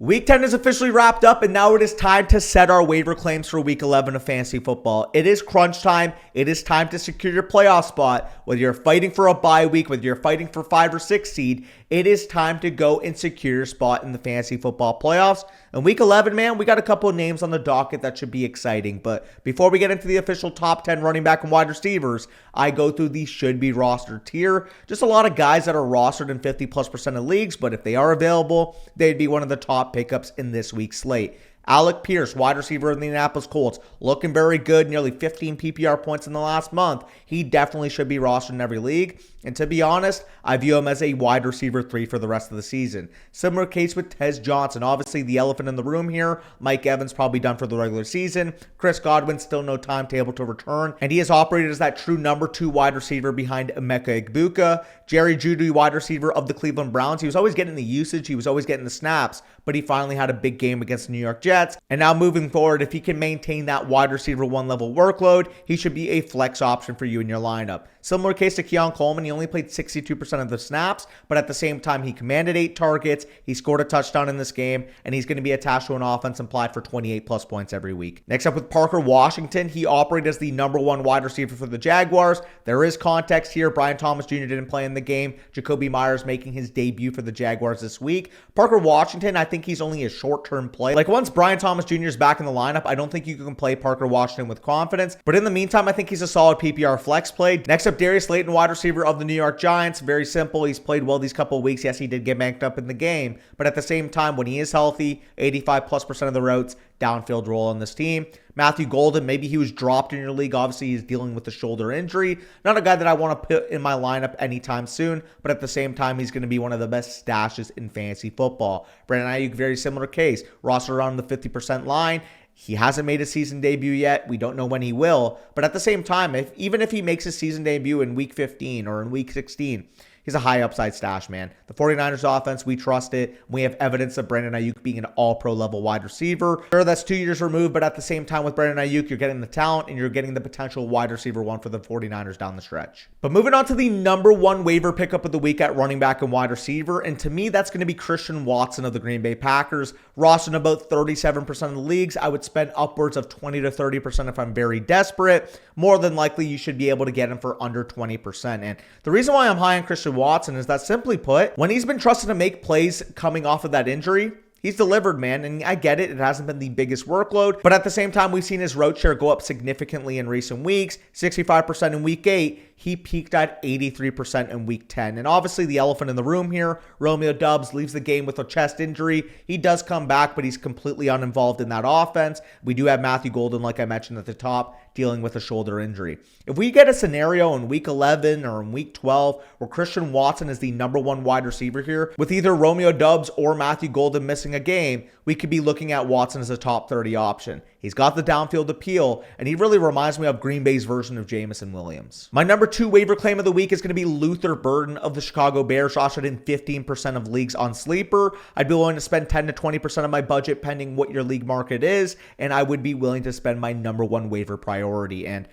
Week 10 is officially wrapped up, and now it is time to set our waiver claims for Week 11 of fantasy football. It is crunch time. It is time to secure your playoff spot. Whether you're fighting for a bye week, whether you're fighting for 5 or 6 seed, it is time to go and secure your spot in the fantasy football playoffs. And Week 11, man, we got a couple of names on the docket that should be exciting. But before we get into the official top 10 running back and wide receivers, I go through the should-be roster tier. Just a lot of guys that are rostered in 50+% of leagues, but if they are available, they'd be one of the top pickups in this week's slate. Alec Pierce, wide receiver of the Indianapolis Colts, looking very good, nearly 15 PPR points in the last month. He definitely should be rostered in every league. And to be honest, I view him as a wide receiver 3 for the rest of the season. Similar case with Tez Johnson. Obviously, the elephant in the room here, Mike Evans probably done for the regular season. Chris Godwin, still no timetable to return. And he has operated as that true number 2 wide receiver behind Emeka Egbuka. Jerry Jeudy, wide receiver of the Cleveland Browns. He was always getting the usage. He was always getting the snaps. But he finally had a big game against the New York Jets. And now moving forward, if he can maintain that wide receiver 1 level workload, he should be a flex option for you in your lineup. Similar case to Keon Coleman. He only played 62% of the snaps, but at the same time, he commanded 8 targets. He scored a touchdown in this game, and he's going to be attached to an offense implied for 28+ points every week. Next up with Parker Washington. He operated as the number 1 wide receiver for the Jaguars. There is context here. Brian Thomas Jr. didn't play in the game. Jacoby Myers making his debut for the Jaguars this week. Parker Washington, I think he's only a short-term play. Like once Brian Thomas Jr. is back in the lineup, I don't think you can play Parker Washington with confidence. But in the meantime, I think he's a solid PPR flex play. Next up, Darius Slayton, wide receiver of the New York Giants. Very simple. He's played well these couple of weeks. Yes, he did get banked up in the game. But at the same time, when he is healthy, 85+% of the routes, downfield role on this team. Matthew Golden, maybe he was dropped in your league. Obviously, he's dealing with a shoulder injury. Not a guy that I want to put in my lineup anytime soon, but at the same time, he's going to be one of the best stashes in fantasy football. Brandon Ayuk, very similar case. Roster around the 50% line. He hasn't made a season debut yet. We don't know when he will. But at the same time, even if he makes his season debut in week 15 or in week 16, he's a high upside stash, man. The 49ers offense, we trust it. We have evidence of Brandon Ayuk being an all-pro level wide receiver. Sure, that's 2 years removed, but at the same time with Brandon Ayuk, you're getting the talent and you're getting the potential wide receiver 1 for the 49ers down the stretch. But moving on to the number 1 waiver pickup of the week at running back and wide receiver, and to me, that's going to be Christian Watson of the Green Bay Packers. Rostered in about 37% of the leagues. I would spend upwards of 20 to 30% if I'm very desperate. More than likely, you should be able to get him for under 20%. And the reason why I'm high on Christian Watson is that, simply put, when he's been trusted to make plays coming off of that injury, he's delivered, man, and I get it. It hasn't been the biggest workload, but at the same time, we've seen his route share go up significantly in recent weeks. 65% in week 8. He peaked at 83% in week 10. And obviously the elephant in the room here, Romeo Doubs leaves the game with a chest injury. He does come back, but he's completely uninvolved in that offense. We do have Matthew Golden, like I mentioned at the top, dealing with a shoulder injury. If we get a scenario in week 11 or in week 12 where Christian Watson is the number 1 wide receiver here, with either Romeo Doubs or Matthew Golden missing a game, we could be looking at Watson as a top 30 option. He's got the downfield appeal, and he really reminds me of Green Bay's version of Jameson Williams. My number 2 waiver claim of the week is going to be Luther Burden of the Chicago Bears, rostered in 15% of leagues on Sleeper. I'd be willing to spend 10 to 20% of my budget, pending what your league market is, and I would be willing to spend my number 1 waiver priority. And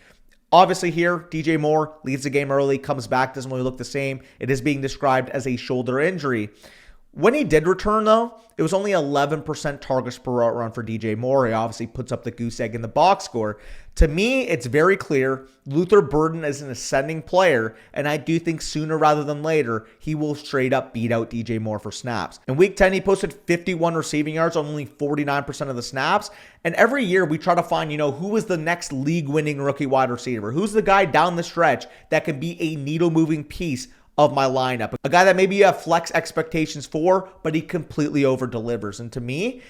obviously here, DJ Moore leaves the game early, comes back, doesn't really look the same. It is being described as a shoulder injury. When he did return, though, it was only 11% targets per route run for DJ Moore. He obviously puts up the goose egg in the box score. To me, it's very clear Luther Burden is an ascending player, and I do think sooner rather than later, he will straight up beat out DJ Moore for snaps. In week 10, he posted 51 receiving yards on only 49% of the snaps, and every year we try to find, who is the next league-winning rookie wide receiver? Who's the guy down the stretch that can be a needle-moving piece of my lineup? A guy that maybe you have flex expectations for, but he completely over-delivers. And to me,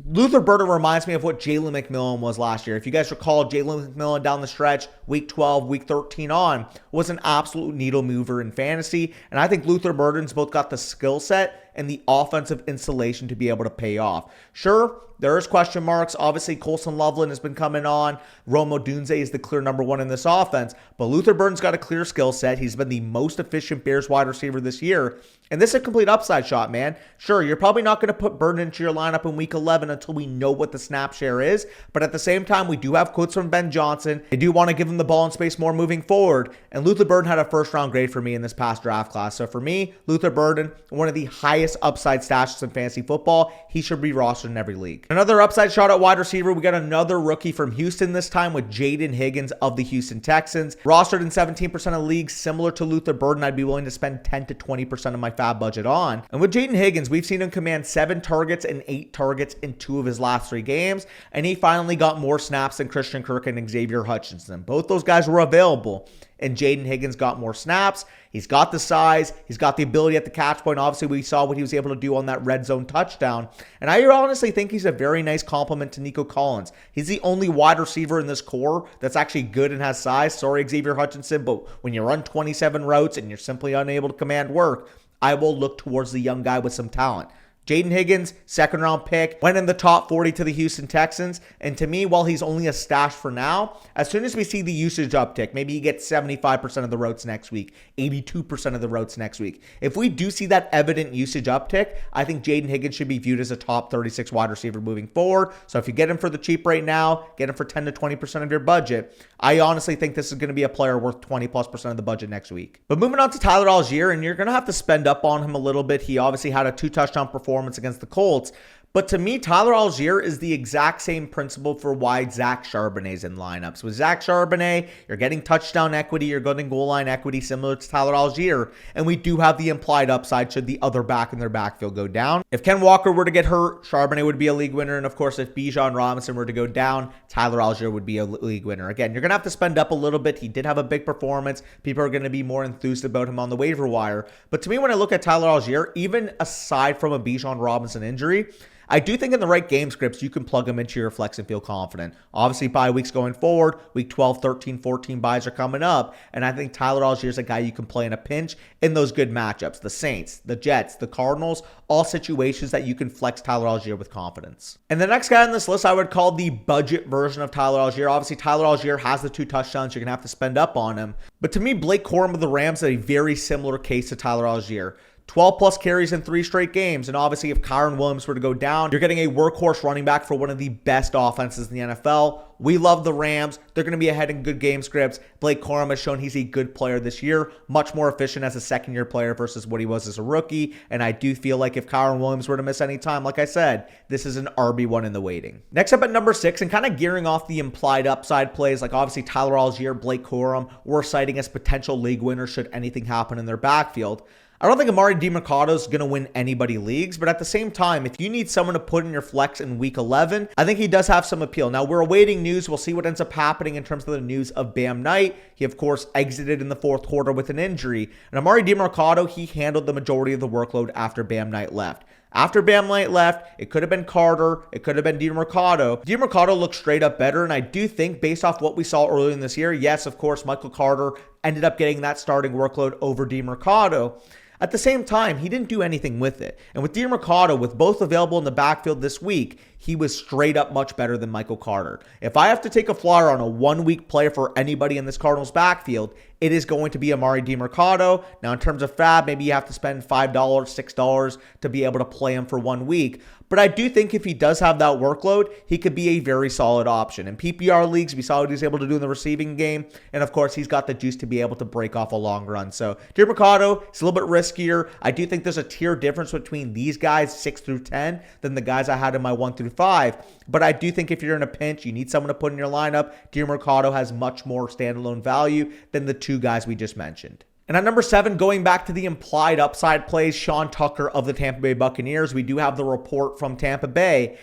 Luther Burden reminds me of what Jalen McMillan was last year. If you guys recall, Jalen McMillan down the stretch, week 12, week 13 on, was an absolute needle mover in fantasy. And I think Luther Burden's both got the skill set and the offensive installation to be able to pay off. Sure, there is question marks. Obviously, Colson Loveland has been coming on. Rome Odunze is the clear number 1 in this offense. But Luther Burden's got a clear skill set. He's been the most efficient Bears wide receiver this year. And this is a complete upside shot, man. Sure, you're probably not going to put Burden into your lineup in week 11 until we know what the snap share is. But at the same time, we do have quotes from Ben Johnson. They do want to give him the ball in space more moving forward. And Luther Burden had a first-round grade for me in this past draft class. So for me, Luther Burden, one of the highest upside stashes in fantasy football. He should be rostered in every league. Another upside shot at wide receiver. We got another rookie from Houston this time with Jayden Higgins of the Houston Texans. Rostered in 17% of leagues, similar to Luther Burden. I'd be willing to spend 10 to 20% of my fab budget on. And with Jayden Higgins, we've seen him command 7 targets and 8 targets in 2 of his last 3 games, and he finally got more snaps than Christian Kirk and Xavier Hutchinson. Both those guys were available, and Jayden Higgins got more snaps. He's got the size. He's got the ability at the catch point. Obviously, we saw what he was able to do on that red zone touchdown. And I honestly think he's a very nice compliment to Nico Collins. He's the only wide receiver in this core that's actually good and has size. Sorry, Xavier Hutchinson, but when you run 27 routes and you're simply unable to command work, I will look towards the young guy with some talent. Jayden Higgins, second-round pick, went in the top 40 to the Houston Texans. And to me, while he's only a stash for now, as soon as we see the usage uptick, maybe he gets 75% of the routes next week, 82% of the routes next week. If we do see that evident usage uptick, I think Jayden Higgins should be viewed as a top 36 wide receiver moving forward. So if you get him for the cheap right now, get him for 10 to 20% of your budget, I honestly think this is going to be a player worth 20+% of the budget next week. But moving on to Tyler Allgeier, and you're going to have to spend up on him a little bit. He obviously had a 2-touchdown performance against the Colts. But to me, Tyler Allgeier is the exact same principle for why Zach Charbonnet's in lineups. With Zach Charbonnet, you're getting touchdown equity, you're getting goal line equity similar to Tyler Allgeier, and we do have the implied upside should the other back in their backfield go down. If Ken Walker were to get hurt, Charbonnet would be a league winner, and of course, if Bijan Robinson were to go down, Tyler Allgeier would be a league winner. Again, you're going to have to spend up a little bit. He did have a big performance. People are going to be more enthused about him on the waiver wire. But to me, when I look at Tyler Allgeier, even aside from a Bijan Robinson injury, I do think in the right game scripts, you can plug him into your flex and feel confident. Obviously, bye weeks going forward, week 12, 13, 14 buys are coming up. And I think Tyler Allgeier is a guy you can play in a pinch in those good matchups. The Saints, the Jets, the Cardinals, all situations that you can flex Tyler Allgeier with confidence. And the next guy on this list, I would call the budget version of Tyler Allgeier. Obviously, Tyler Allgeier has the 2 touchdowns. You're going to have to spend up on him. But to me, Blake Corum of the Rams is a very similar case to Tyler Allgeier. 12 plus carries in 3 straight games. And obviously, if Kyron Williams were to go down, you're getting a workhorse running back for one of the best offenses in the NFL. We love the Rams. They're going to be ahead in good game scripts. Blake Corum has shown he's a good player this year, much more efficient as a second-year player versus what he was as a rookie. And I do feel like if Kyron Williams were to miss any time, like I said, this is an RB1 in the waiting. Next up at number 6, and kind of gearing off the implied upside plays, like obviously Tyler Allgeier, Blake Corum, we're citing as potential league winners should anything happen in their backfield. I don't think Emari Demercado is going to win anybody leagues, but at the same time, if you need someone to put in your flex in week 11, I think he does have some appeal. Now, we're awaiting news. We'll see what ends up happening in terms of the news of Bam Knight. He, of course, exited in the 4th quarter with an injury. And Emari Demercado, he handled the majority of the workload after Bam Knight left. After Bam Knight left, it could have been Carter. It could have been Demercado. Demercado looked straight up better, and I do think based off what we saw earlier in this year, yes, of course, Michael Carter ended up getting that starting workload over Demercado. At the same time, he didn't do anything with it. And with Demercado, with both available in the backfield this week, he was straight up much better than Michael Carter. If I have to take a flyer on a 1-week play for anybody in this Cardinals backfield, it is going to be Emari Demercado. Now, in terms of fab, maybe you have to spend $5, $6 to be able to play him for 1 week. But I do think if he does have that workload, he could be a very solid option. In PPR leagues, we saw what he was able to do in the receiving game. And of course, he's got the juice to be able to break off a long run. So Demercado, it's a little bit riskier. I do think there's a tier difference between these guys, 6 through 10, than the guys I had in my 1 through 5. But I do think if you're in a pinch, you need someone to put in your lineup, Demercado has much more standalone value than the 2 guys we just mentioned. And at number 7, going back to the implied upside plays, Sean Tucker of the Tampa Bay Buccaneers. We do have the report from Tampa Bay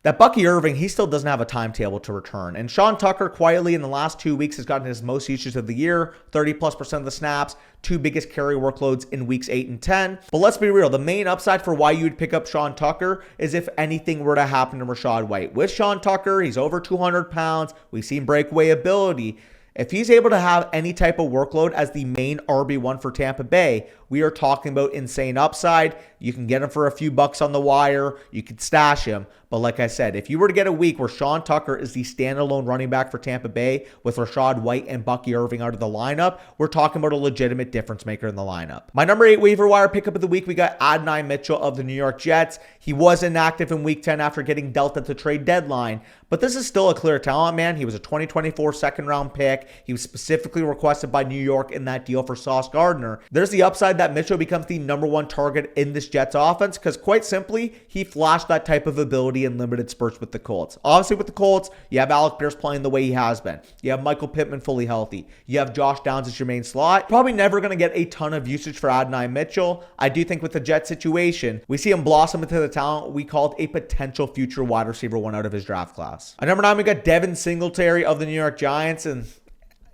that Bucky Irving, he still doesn't have a timetable to return. And Sean Tucker quietly in the last 2 weeks has gotten his most usage of the year, 30+% of the snaps, 2 biggest carry workloads in weeks 8 and 10. But let's be real, the main upside for why you would pick up Sean Tucker is if anything were to happen to Rachaad White. With Sean Tucker, he's over 200 pounds. We've seen breakaway ability. If he's able to have any type of workload as the main RB1 for Tampa Bay, we are talking about insane upside. You can get him for a few bucks on the wire. You can stash him. But like I said, if you were to get a week where Sean Tucker is the standalone running back for Tampa Bay with Rashad White and Bucky Irving out of the lineup, we're talking about a legitimate difference maker in the lineup. My number 8 waiver wire pickup of the week, we got Adonai Mitchell of the New York Jets. He was inactive in week 10 after getting dealt at the trade deadline, but this is still a clear talent, man. He was a 2024 second round pick. He was specifically requested by New York in that deal for Sauce Gardner. There's the upside that Mitchell becomes the number 1 target in this Jets offense because quite simply, he flashed that type of ability in limited spurts with the Colts. Obviously with the Colts, you have Allgeier playing the way he has been. You have Michael Pittman fully healthy. You have Josh Downs as your main slot. Probably never going to get a ton of usage for Adonai Mitchell. I do think with the Jets situation, we see him blossom into the talent we called a potential future wide receiver 1 out of his draft class. At number 9, we got Devin Singletary of the New York Giants, and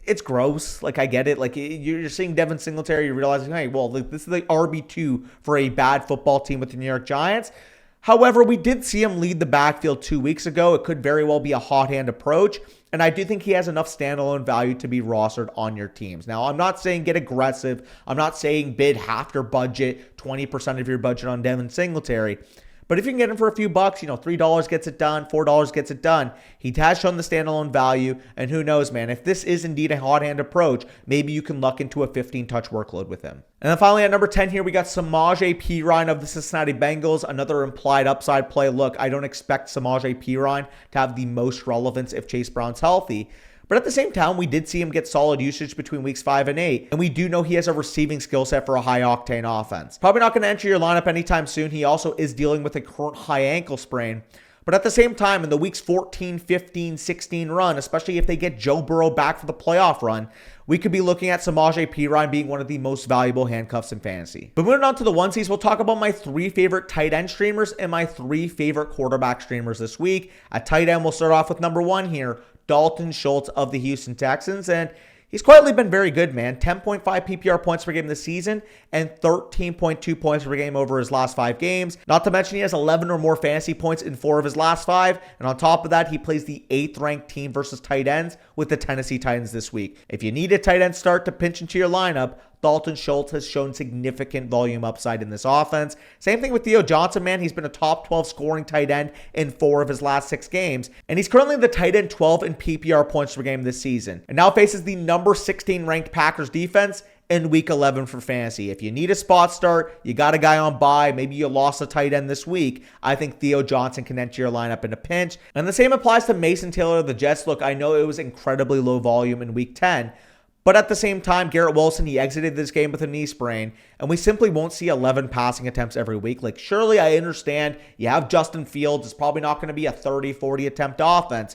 it's gross. Like, I get it. Like, you're seeing Devin Singletary, you're realizing, hey, well, this is the RB2 for a bad football team with the New York Giants. However, we did see him lead the backfield 2 weeks ago. It could very well be a hot hand approach. And I do think he has enough standalone value to be rostered on your teams. Now, I'm not saying get aggressive. I'm not saying bid half your budget, 20% of your budget on Devin Singletary. But if you can get him for a few bucks, $3 gets it done, $4 gets it done. He has shown the standalone value, and who knows, man, if this is indeed a hot hand approach, maybe you can luck into a 15-touch workload with him. And then finally at number 10 here, we got Samaje Perine of the Cincinnati Bengals, another implied upside play. Look, I don't expect Samaje Perine to have the most relevance if Chase Brown's healthy. But at the same time, we did see him get solid usage between weeks 5 and 8, and we do know he has a receiving skill set for a high-octane offense. Probably not going to enter your lineup anytime soon. He also is dealing with a current high ankle sprain. But at the same time, in the weeks 14, 15, 16 run, especially if they get Joe Burrow back for the playoff run, we could be looking at Samaje Perine being one of the most valuable handcuffs in fantasy. But moving on to the onesies, we'll talk about my 3 favorite tight end streamers and my 3 favorite quarterback streamers this week. At tight end, we'll start off with number 1 here, Dalton Schultz of the Houston Texans, and he's quietly been very good, man. 10.5 PPR points per game this season and 13.2 points per game over his last 5 games. Not to mention he has 11 or more fantasy points in 4 of his last 5. And on top of that, he plays the 8th ranked team versus tight ends with the Tennessee Titans this week. If you need a tight end start to pinch into your lineup, Dalton Schultz has shown significant volume upside in this offense. Same thing with Theo Johnson, man. He's been a top 12 scoring tight end in 4 of his last 6 games. And he's currently the tight end 12 in PPR points per game this season. And now faces the number 16 ranked Packers defense in week 11 for fantasy. If you need a spot start, you got a guy on bye, maybe you lost a tight end this week, I think Theo Johnson can enter your lineup in a pinch. And the same applies to Mason Taylor of the Jets. Look, I know it was incredibly low volume in week 10, but at the same time, Garrett Wilson, he exited this game with a knee sprain, and we simply won't see 11 passing attempts every week. Like, surely I understand you have Justin Fields. It's probably not going to be a 30, 40 attempt offense,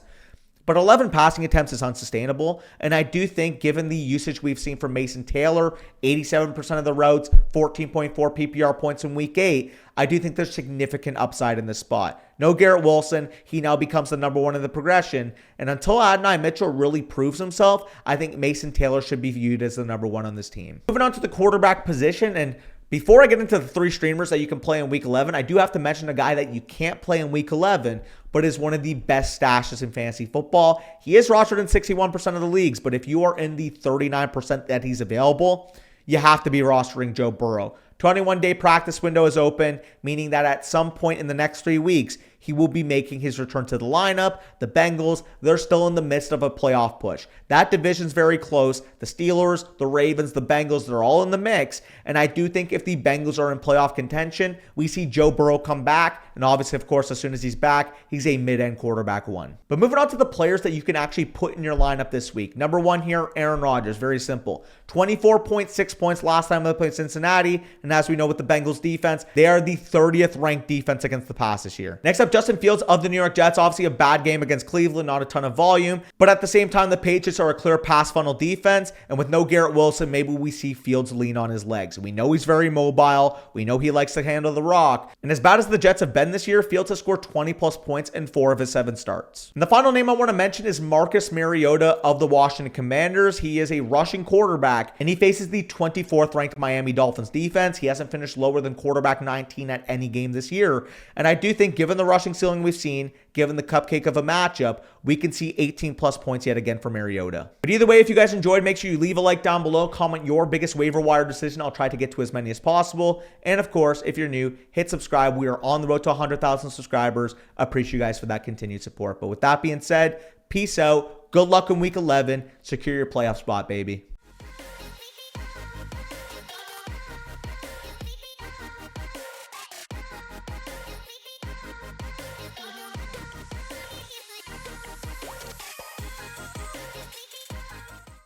but 11 passing attempts is unsustainable. And I do think, given the usage we've seen from Mason Taylor, 87% of the routes, 14.4 PPR points in week 8, I do think there's significant upside in this spot. No Garrett Wilson. He now becomes the number 1 in the progression. And until Adonai Mitchell really proves himself, I think Mason Taylor should be viewed as the number 1 on this team. Moving on to the quarterback position, and before I get into the 3 streamers that you can play in week 11, I do have to mention a guy that you can't play in week 11, but is one of the best stashes in fantasy football. He is rostered in 61% of the leagues, but if you are in the 39% that he's available, you have to be rostering Joe Burrow. 21-day practice window is open, meaning that at some point in the next 3 weeks, he will be making his return to the lineup. The Bengals, they're still in the midst of a playoff push. That division's very close. The Steelers, the Ravens, the Bengals, they're all in the mix. And I do think if the Bengals are in playoff contention, we see Joe Burrow come back. And obviously, of course, as soon as he's back, he's a mid-end quarterback 1. But moving on to the players that you can actually put in your lineup this week. Number 1 here, Aaron Rodgers. Very simple. 24.6 points last time they played Cincinnati. And as we know with the Bengals defense, they are the 30th ranked defense against the pass this year. Next up, Justin Fields of the New York Jets. Obviously a bad game against Cleveland, not a ton of volume. But at the same time, the Patriots are a clear pass funnel defense. And with no Garrett Wilson, maybe we see Fields lean on his legs. We know he's very mobile. We know he likes to handle the rock. And as bad as the Jets have been this year, Fields has scored 20 plus points in 4 of his 7 starts. And the final name I want to mention is Marcus Mariota of the Washington Commanders. He is a rushing quarterback, and he faces the 24th ranked Miami Dolphins defense. He hasn't finished lower than quarterback 19 at any game this year. And I do think, given the rushing rushing ceiling we've seen, given the cupcake of a matchup, we can see 18 plus points yet again for Mariota. But either way, if you guys enjoyed, make sure you leave a like down below, comment your biggest waiver wire decision. I'll try to get to as many as possible. And of course, if you're new, hit subscribe. We are on the road to 100,000 subscribers. Appreciate you guys for that continued support. But with that being said, peace out. Good luck in week 11. Secure your playoff spot, baby.